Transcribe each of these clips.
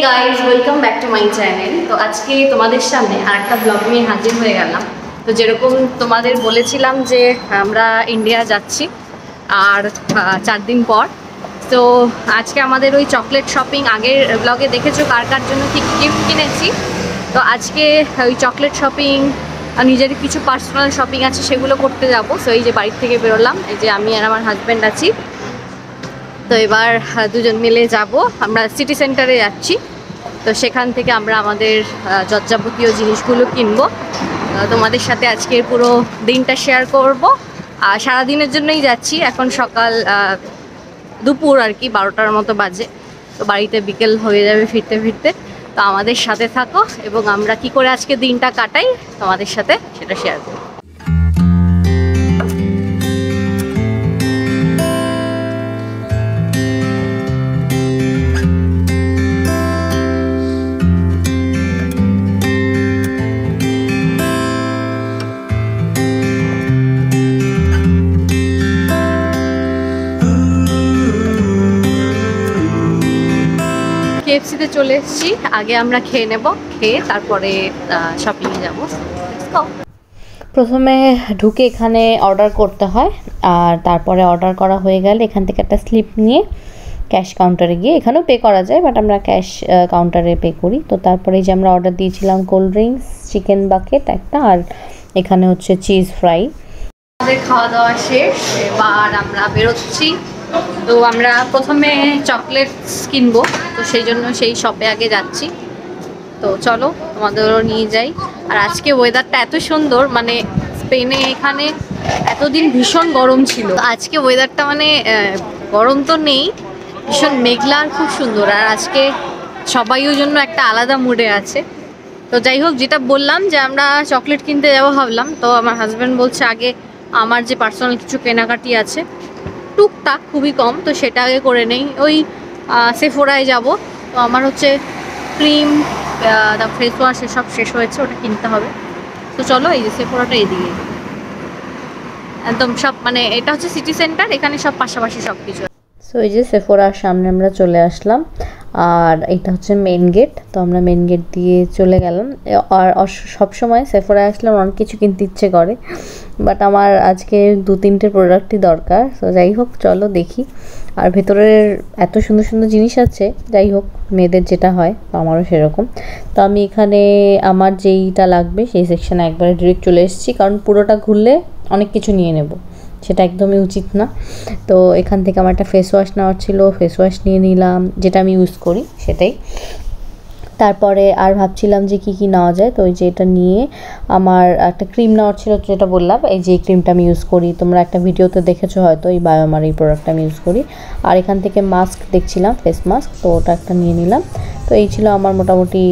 Guys, welcome back to my channel. তো আজকে তোমাদের সামনে আরেকটা ব্লগ নিয়ে হাজির হয়ে গেলাম। তো যেরকম তোমাদের বলেছিলাম যে আমরা ইন্ডিয়া যাচ্ছি আর 4 দিন পর। তো আজকে আমাদের ওই চকলেট শপিং, আগের ব্লগে দেখেছো কার কার জন্য ঠিক গিফট কিনেছি। তো আজকে ওই চকলেট শপিং আর নিজের কিছু পার্সোনাল শপিং আছে, সেগুলো করতে যাবো। তো এই যে বাড়ির থেকে বেরোলাম, এই যে আমি আর আমার হাজব্যান্ড আছি। তো এবার দুজন মিলে যাব, আমরা সিটি সেন্টারে যাচ্ছি। তো সেখান থেকে আমরা আমাদের যাবতীয় জিনিসগুলো কিনবো। তোমাদের সাথে আজকের পুরো দিনটা শেয়ার করব। আর সারাদিনের জন্যই যাচ্ছি, এখন সকাল দুপুর আর কি 12টার মতো বাজে। তো বাড়িতে বিকেল হয়ে যাবে ফিরতে ফিরতে। তো আমাদের সাথে থাকো এবং আমরা কি করে আজকে দিনটা কাটাই তোমাদের সাথে সেটা শেয়ার করব। কেএফসিতে চলে এসেছি, আগে আমরা খেয়ে নেব, খেয়ে তারপরে শপিংয়ে যাব। প্রথমে ঢুকে এখানে অর্ডার করতে হয়, আর তারপরে অর্ডার করা হয়ে গেলে এখান থেকে একটা স্লিপ নিয়ে ক্যাশ কাউন্টারে গিয়ে, এখানেও পে করা যায় বাট আমরা ক্যাশ কাউন্টারে পে করি। তো তারপরে যে আমরা অর্ডার দিয়েছিলাম কোল্ড ড্রিঙ্কস, চিকেন বাকেট একটা, আর এখানে হচ্ছে চিজ ফ্রাই। আমাদের খাওয়া দাওয়া শেষ, এবার আমরা বেরোচ্ছি। তো আমরা প্রথমে চকলেটস কিনবো, তো সেই জন্য সেই শপে আগে যাচ্ছি। তো চলো তোমাদেরও নিয়ে যাই। আর আজকে ওয়েদারটা এত সুন্দর, মানে স্পেনে এখানে এতদিন ভীষণ গরম ছিল, আজকে ওয়েদারটা মানে গরম তো নেই, ভীষণ মেঘলা আর খুব সুন্দর। আর আজকে সবাই ওই জন্য একটা আলাদা মুডে আছে। তো যাই হোক, যেটা বললাম যে আমরা চকলেট কিনতে যাবো ভাবলাম, তো আমার হাজব্যান্ড বলছে আগে আমার যে পার্সোনাল কিছু কেনাকাটি আছে টুকটাক, খুবই কম, তো সেটা আগে করে নেই। ওই সেফোরায় যাব। তো আমার হচ্ছে ক্রিম, ফেস ওয়াশ এসব শেষ হয়েছে, ওটা কিনতে হবে। তো চলো, এই যে সেফোরাটা এদিকে একদম সব, মানে এটা হচ্ছে সিটি সেন্টার, এখানে সব পাশাপাশি সব কিছু। সো এই যে সেফোরার সামনে আমরা চলে আসলাম, আর এটা হচ্ছে মেন গেট। তো আমরা মেন গেট দিয়ে চলে গেলাম। আর সবসময় সেফোরায় আসলে অনেক কিছু কিনতে ইচ্ছে করে, বাট আমার আজকে 2-3টে প্রোডাক্টই দরকার। তো যাই হোক, চলো দেখি। আর ভেতরের এত সুন্দর সুন্দর জিনিস আছে, যাই হোক মেয়েদের যেটা হয়, তো আমারও সেরকম। তো আমি এখানে আমার যেইটা লাগবে সেই সেকশানে একবারে ডিরেক্ট চলে এসেছি, কারণ পুরোটা ঘুরলে অনেক কিছু নিয়ে নেব, সেটা একদমই উচিত না। তো এখান থেকে আমার একটা ফেস ওয়াশ নেওয়ার ছিল, ফেস ওয়াশ নিয়ে নিলাম, যেটা আমি ইউজ করি সেটাই। তারপরে আর ভাবছিলাম যে কি নেওয়া যায়, তো ওই যে এটা নিয়ে আমার একটা ক্রিম নেওয়ার ছিল, যেটা বললাম এই যে ক্রিমটা আমি ইউজ করি, তোমরা একটা ভিডিওতে দেখেছো হয়তো, এই বায়োমার এই প্রোডাক্টটা আমি ইউজ করি। আর এখান থেকে মাস্ক দেখছিলাম, ফেস মাস্ক, তো ওটা একটা নিয়ে নিলাম। তো এই ছিল আমার মোটামুটি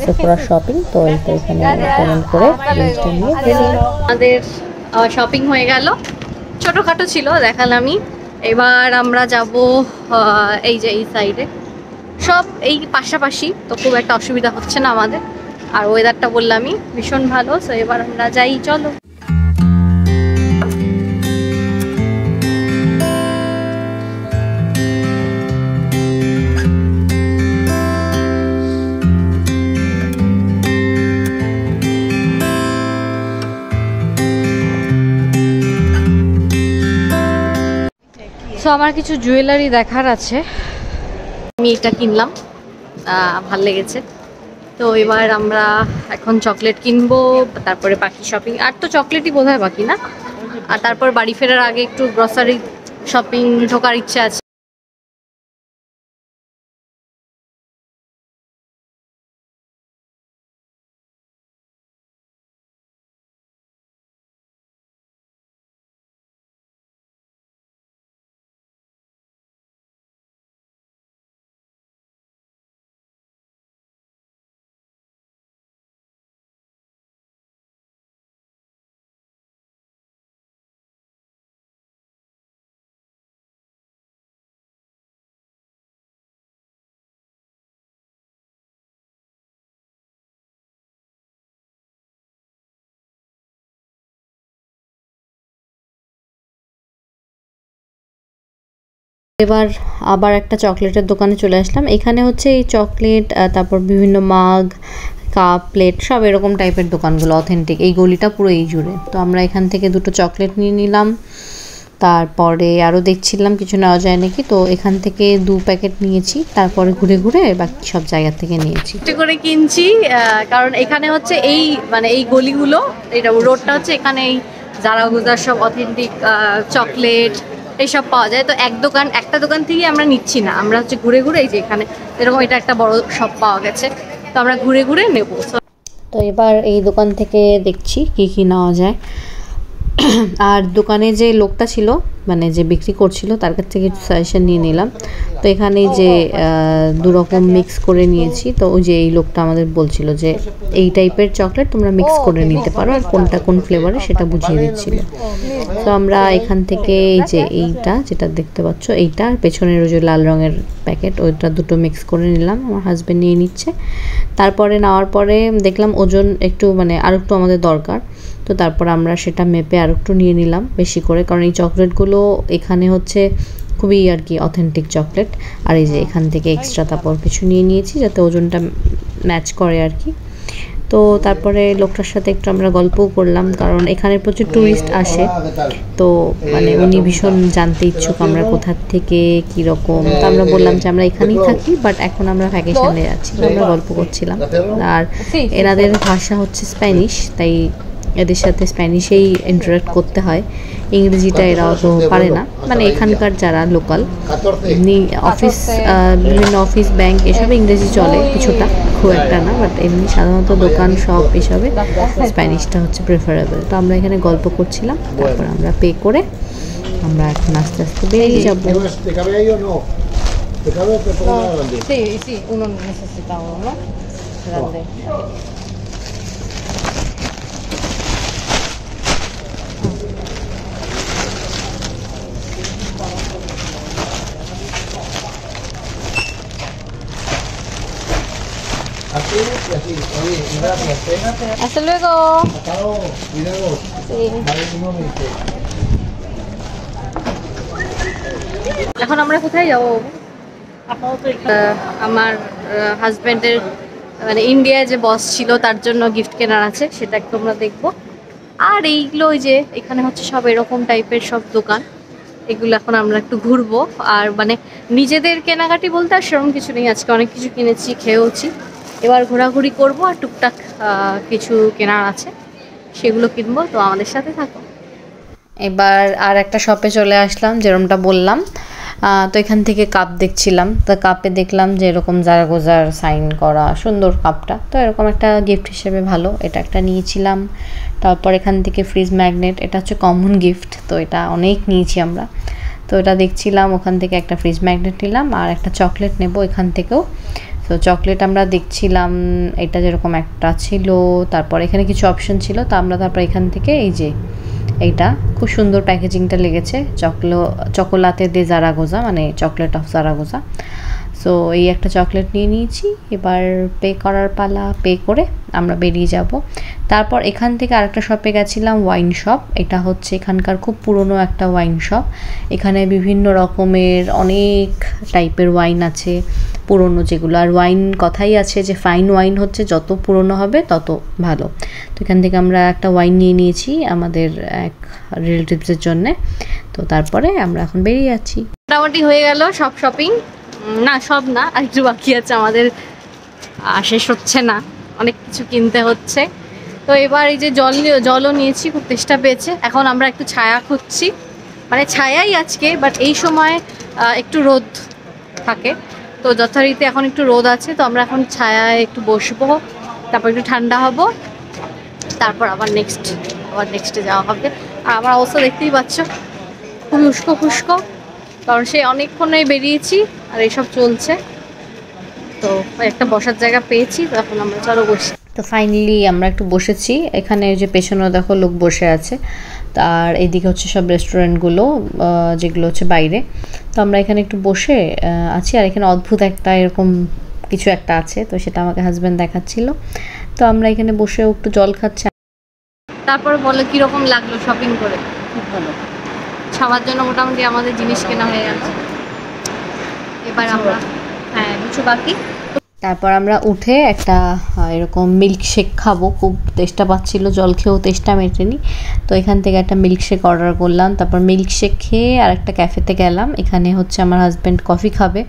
সেফোরার শপিং। তো এই তো এখানে পেমেন্ট করে জিনিসটা নিয়ে আমাদের শপিং হয়ে গেল। ছোটোখাটো ছিল দেখালামই। এবার আমরা যাব এই যে এই সাইডে, সব এই পাশাপাশি, তো খুব একটা অসুবিধা হচ্ছে না আমাদের। আর ওয়েদারটা বললামই ভীষণ ভালো। তো এবার আমরা যাই, চলো। তো আমার কিছু জুয়েলারি দেখার আছে, আমি এটা কিনলাম, ভাল লেগেছে। তো এবার আমরা এখন চকলেট কিনবো, তারপরে বাকি শপিং, আর তো চকলেটই বোধহয় বাকি না। আর তারপর বাড়ি ফেরার আগে একটু গ্রসারি শপিং ঢোকার ইচ্ছে আছে। এবার আবার একটা চকলেটের দোকানে চলে আসলাম। এখানে হচ্ছে এই চকলেট, তারপর বিভিন্ন মাগ, কাপ, প্লেট সব এরকম টাইপের দোকানগুলো অথেন্টিক, এই গলিটা পুরো এই জুড়ে। তো আমরা এখান থেকে দুটো চকলেট নিয়ে নিলাম। তারপরে আরও দেখছিলাম কিছু নেওয়া যায় নাকি, তো এখান থেকে 2 প্যাকেট নিয়েছি। তারপরে ঘুরে ঘুরে বাকি সব জায়গা থেকে নিয়েছি করে কিনছি, কারণ এখানে হচ্ছে এই মানে এই গলিগুলো, এটা রোডটা হচ্ছে এখানে এই জারাগোজার সব অথেন্টিক চকলেট এইসব পাওয়া যায়। তো একটা দোকান থেকেই আমরা নিচ্ছি না, আমরা হচ্ছে ঘুরে ঘুরে, এই যে এখানে এরকম এটা একটা বড় শপ পাওয়া গেছে, তো আমরা ঘুরে ঘুরে নেব। তো এবার এই দোকান থেকে দেখছি কি কি নেওয়া যায়। আর দোকানে যে লোকটা ছিল, মানে যে বিক্রি করছিল, তার কাছ থেকে সাজেশন নিয়ে নিলাম। তো এখানে যে 2 রকম মিক্স করে নিয়েছি। তো ওই যে এই লোকটা আমাদের বলছিল যে এই টাইপের চকলেট তোমরা মিক্স করে নিতে পারো, আর কোনটা কোন ফ্লেভারে সেটা বুঝিয়ে দিচ্ছিল। তো আমরা এখান থেকে এই যে এইটা যেটা দেখতে পাচ্ছ, এইটা পেছনের ওই যে লাল রঙের প্যাকেট, ওইটা দুটো মিক্স করে নিলাম, আমার হাজব্যান্ড নিয়ে নিচ্ছে। তারপরে নেওয়ার পরে দেখলাম ওজন একটু মানে আর একটু আমাদের দরকার, তো তারপর আমরা সেটা মেপে আর একটু নিয়ে নিলাম বেশি করে, কারণ এই চকলেটগুলো এখানে হচ্ছে খুবই আর কি অথেন্টিক চকলেট। আর এই যে এখান থেকে এক্সট্রা তারপর কিছু নিয়ে নিয়েছি যাতে ওজনটা ম্যাচ করে আর কি। তো তারপরে লোকটার সাথে একটু আমরা গল্পও করলাম, কারণ এখানে প্রচুর ট্যুরিস্ট আসে, তো মানে উনি ভীষণ জানতে ইচ্ছুক আমরা কোথা থেকে কীরকম। তো আমরা বললাম যে আমরা এখানেই থাকি, বাট এখন আমরা ভ্যাকেশনে যাচ্ছি, তো আমরা গল্প করছিলাম। আর এনাদের ভাষা হচ্ছে স্প্যানিশ, তাই এদের সাথে স্প্যানিশেই ইন্টারাক্ট করতে হয়, ইংরেজিটা এরা অত পারে না। মানে এখানকার যারা লোকাল, এমনি অফিস, বিভিন্ন অফিস, ব্যাংক এসবে ইংরেজি চলে কিছুটা, খুব একটা না, বাট এমনি সাধারণত দোকান শপ এসবে স্প্যানিশটা হচ্ছে প্রেফারেবল। তো আমরা এখানে গল্প করছিলাম, তারপর আমরা পে করে আমরা এখন আস্তে আস্তে বেরিয়ে যাবো। Hasta luego. এখন আমরা কোথায় যাবো? আমার হাজবেন্ডের মানে ইন্ডিয়ায় যে বস ছিল তার জন্য গিফট কেনার আছে, সেটা তোমরা দেখবো। আর এইগুলো ওই যে এখানে হচ্ছে সব এরকম টাইপের সব দোকান, এগুলো এখন আমরা একটু ঘুরবো। আর মানে নিজেদের কেনাকাটি বলতে আর সেরকম কিছু নেই, আজকে অনেক কিছু কিনেছি, খেয়েওছি। এবার ঘোরাঘুরি করবো আর টুকটাক কিছু কেনার আছে, সেগুলো কিনবো। তো আমাদের সাথে থাকো। এবার আর একটা শপে চলে আসলাম, যেরকমটা বললাম। তো এখান থেকে কাপ দেখছিলাম, তো কাপে দেখলাম যে এরকম জারাগোজার সাইন করা সুন্দর কাপটা, তো এরকম একটা গিফট হিসেবে ভালো, এটা একটা নিয়েছিলাম। তারপর এখান থেকে ফ্রিজ ম্যাগনেট, এটা হচ্ছে কমন গিফট, তো এটা অনেক নিয়েছি আমরা। তো এটা দেখছিলাম, ওখান থেকে একটা ফ্রিজ ম্যাগনেট নিলাম, আর একটা চকলেট নেব এখান থেকেও। তো চকলেট আমরা দেখছিলাম, এটা যেরকম একটা ছিল, তারপর এখানে কিছু অপশন ছিল, তো আমরা তারপর এখান থেকে এই যে এইটা খুব সুন্দর প্যাকেজিংটা লেগেছে, চকোলাতে দে জারাগোজা, মানে চকলেট অফ জারাগোজা। সো এই একটা চকলেট নিয়ে নিয়েছি, এবার পে করার পালা, পে করে আমরা বেরিয়ে যাব। তারপর এখান থেকে আরেকটা শপে গেছিলাম, ওয়াইন শপ। এটা হচ্ছে এখানকার খুব পুরনো একটা ওয়াইন শপ, এখানে বিভিন্ন রকমের অনেক টাইপের ওয়াইন আছে পুরনো যেগুলো। আর ওয়াইন কথাই আছে যে ফাইন ওয়াইন হচ্ছে যত পুরনো হবে তত ভালো। তো এখান থেকে আমরা একটা ওয়াইন নিয়ে নিয়েছি আমাদের এক রিলেটিভসের জন্যে। তো তারপরে আমরা এখন বেরিয়ে যাচ্ছি। মোটামুটি হয়ে গেল সব শপিং, না সব না, আর একটু বাকি আছে আমাদের, শেষ হচ্ছে না, অনেক কিছু কিনতে হচ্ছে। তো এবার এই যে জলও নিয়েছি, খুব তেষ্টা পেয়েছে। এখন আমরা একটু ছায়া খুঁজছি, মানে ছায়াই আজকে, বাট এই সময় একটু রোদ থাকে, তো যথারীতি এখন একটু রোদ আছে, তো আমরা এখন ছায়ায় একটু বসবো, তারপর একটু ঠান্ডা হব, তারপর আবার নেক্সটে যাওয়া হবে। আর আমার অবস্থা দেখতেই পাচ্ছ, খুবই উস্কো খুস্কো, কারণ সে অনেকক্ষণে বেরিয়েছি আর এইসব চলছে। তো একটা বসার জায়গা পেয়েছি, তো এখন আমরা চলো বসি। তো ফাইনালি আমরা একটু বসেছি, এখানে যে পেছনেও দেখো লোক বসে আছে, আর এইদিকে হচ্ছে সব রেস্টুরেন্টগুলো যেগুলো হচ্ছে বাইরে। তো আমরা এখানে একটু বসে আছি, আর এখানে অদ্ভুত একটা এরকম কিছু একটা আছে, তো সেটা আমাকে হাজব্যান্ড দেখাচ্ছিল। তো আমরা এখানে বসেও একটু জল খাচ্ছি। তারপরে বলো কীরকম লাগলো শপিং করে? খুব ভালো, সবার জন্য মোটামুটি আমাদের জিনিস কেনা হয়ে গেছে। এবার আমরা হ্যাঁ কিছু বাকি। তারপর আমরা উঠে একটা এরকম মিল্কশেক খাবো, খুব তেষ্টা পাচ্ছিল, জল খেয়েও তেষ্টা মেটেনি, তো এখান থেকে একটা মিল্কশেক অর্ডার করলাম। তারপর মিল্কশেক খেয়ে আর একটা ক্যাফেতে গেলাম। এখানে হচ্ছে আমার হাজব্যান্ড কফি খাবে,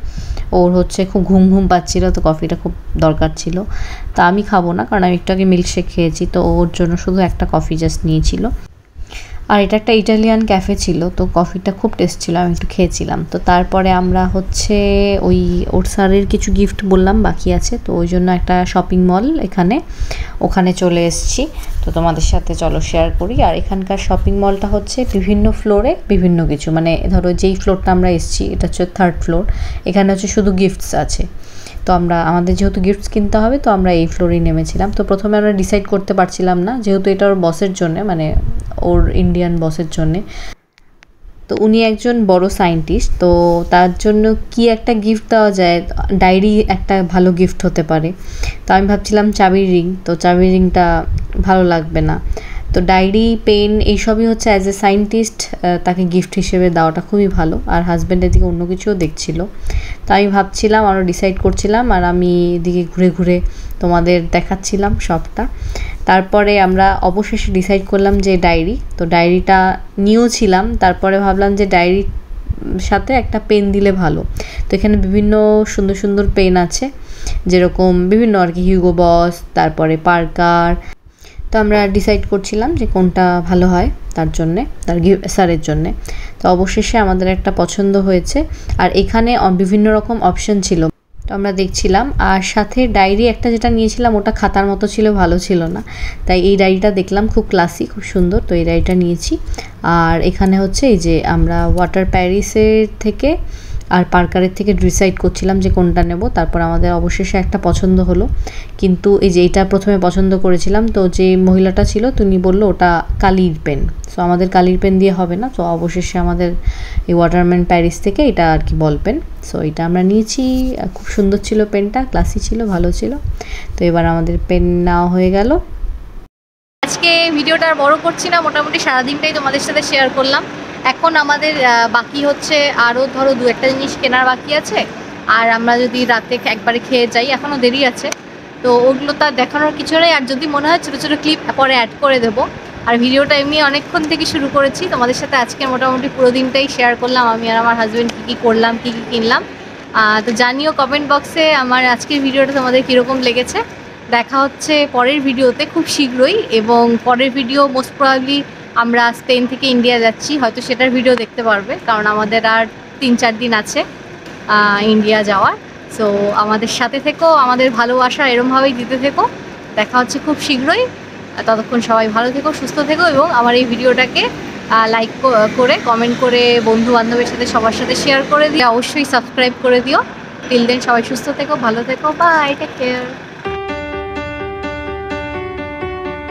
ওর হচ্ছে খুব ঘুম ঘুম পাচ্ছিল, তো কফিটা খুব দরকার ছিল। তা আমি খাবো না, কারণ আমি একটু আগে মিল্কশেক খেয়েছি, তো ওর জন্য শুধু একটা কফি জাস্ট নিয়েছিল। আর এটা একটা ইটালিয়ান ক্যাফে ছিল, তো কফিটা খুব টেস্ট ছিল, আমি একটু খেয়েছিলাম। তো তারপরে আমরা হচ্ছে ওই ওর স্যারের কিছু গিফট বললাম বাকি আছে, তো ওই জন্য একটা শপিং মল ওখানে চলে এসেছি। তো তোমাদের সাথে চলো শেয়ার করি। আর এখানকার শপিং মলটা হচ্ছে বিভিন্ন ফ্লোরে বিভিন্ন কিছু, মানে ধরো যেই ফ্লোরটা আমরা এসেছি এটা হচ্ছে 3rd ফ্লোর, এখানে হচ্ছে শুধু গিফটস আছে। তো আমাদের যেহেতু গিফটস কিনতে হবে, তো আমরা এই ফ্লোরেই নেমেছিলাম। তো প্রথমে আমরা ডিসাইড করতে পারছিলাম না, যেহেতু এটা ওর বসের জন্যে, মানে ওর ইন্ডিয়ান বসের জন্যে। তো উনি একজন বড় সায়েন্টিস্ট, তো তার জন্য কি একটা গিফট দেওয়া যায়, ডায়েরি একটা ভালো গিফট হতে পারে। তো আমি ভাবছিলাম চাবির রিং, তো চাবির রিংটা ভালো লাগবে না, তো ডায়েরি, পেন এইসবই হচ্ছে অ্যাজ এ সায়েন্টিস্ট তাকে গিফট হিসেবে দেওয়াটা খুবই ভালো। আর হাজব্যান্ডের দিকে অন্য কিছুও দেখছিল, তো আমি ভাবছিলাম, আরও ডিসাইড করছিলাম, আর আমি এদিকে ঘুরে ঘুরে তোমাদের দেখাচ্ছিলাম সবটা। তারপরে আমরা অবশেষে ডিসাইড করলাম যে ডায়েরি, তো ডায়েরিটা নিয়েও ছিলাম। তারপরে ভাবলাম যে ডায়েরির সাথে একটা পেন দিলে ভালো। তো এখানে বিভিন্ন সুন্দর সুন্দর পেন আছে, যেরকম বিভিন্ন আর কি, হিউগো বস, তারপরে পার্কার। তো আমরা ডিসাইড করছিলাম যে কোনটা ভালো হয় তার জন্যে, তার স্যারের জন্যে। তো অবশেষে আমাদের একটা পছন্দ হয়েছে। আর এখানে বিভিন্ন রকম অপশন ছিল, তো আমরা দেখছিলাম। আর সাথে ডায়েরি একটা যেটা নিয়েছিলাম ওটা খাতার মতো ছিল, ভালো ছিল না, তাই এই ডায়েরিটা দেখলাম খুব ক্লাসি, খুব সুন্দর, তো এই ডায়েরিটা নিয়েছি। আর এখানে হচ্ছে এই যে আমরা ওয়াটার প্যারিসের থেকে আর পার্কারের থেকে ডিসাইড করছিলাম যে কোনটা নেব। তারপর আমাদের অবশেষে একটা পছন্দ হলো, কিন্তু এই যে এটা প্রথমে পছন্দ করেছিলাম, তো যে মহিলাটা ছিল তিনি বললো ওটা কালির পেন, সো আমাদের কালির পেন দিয়ে হবে না। তো অবশেষে আমাদের এই ওয়াটারম্যান প্যারিস থেকে এটা আর কি বল পেন, সো এটা আমরা নিয়েছি। খুব সুন্দর ছিল পেনটা, ক্লাসি ছিল, ভালো ছিল। তো এবার আমাদের পেন নেওয়া হয়ে গেল। আজকে ভিডিওটা আর বড় করছি না, মোটামুটি সারাদিনটাই তোমাদের সাথে শেয়ার করলাম। এখন আমাদের বাকি হচ্ছে আরও ধরো 2-1টা জিনিস কেনার বাকি আছে, আর আমরা যদি রাতে একবারে খেয়ে যাই, এখনও দেরি আছে, তো ওগুলো তার দেখানোর কিছু নেই। আর যদি মনে হয় ছোটো ছোটো ক্লিপ পরে অ্যাড করে দেবো। আর ভিডিওটা এমনি অনেকক্ষণ থেকে শুরু করেছি, তোমাদের সাথে আজকে মোটামুটি পুরো দিনটাই শেয়ার করলাম, আমি আর আমার হাজব্যান্ড কী কী করলাম, কী কী কিনলাম। তো জানিও কমেন্ট বক্সে আমার আজকের ভিডিওটা তোমাদের কীরকম লেগেছে। দেখা হচ্ছে পরের ভিডিওতে খুব শীঘ্রই, এবং পরের ভিডিও মোস্ট প্রবাবলি আমরা স্পেন থেকে ইন্ডিয়া যাচ্ছি, হয়তো সেটার ভিডিও দেখতে পারবে, কারণ আমাদের আর 3-4 দিন আছে ইন্ডিয়া যাওয়ার। সো আমাদের সাথে থেকো, আমাদের ভালোবাসা এরমভাবেই দিতে থেকো। দেখা হচ্ছে খুব শীঘ্রই, ততক্ষণ সবাই ভালো থেকো, সুস্থ থেকো, এবং আমার এই ভিডিওটাকে লাইক করে, কমেন্ট করে, বন্ধু বান্ধবের সাথে সবার সাথে শেয়ার করে দিও, অবশ্যই সাবস্ক্রাইব করে দিও। টিল দেন সবাই সুস্থ থেকো, ভালো থেকো, বাই, টেক কেয়ার।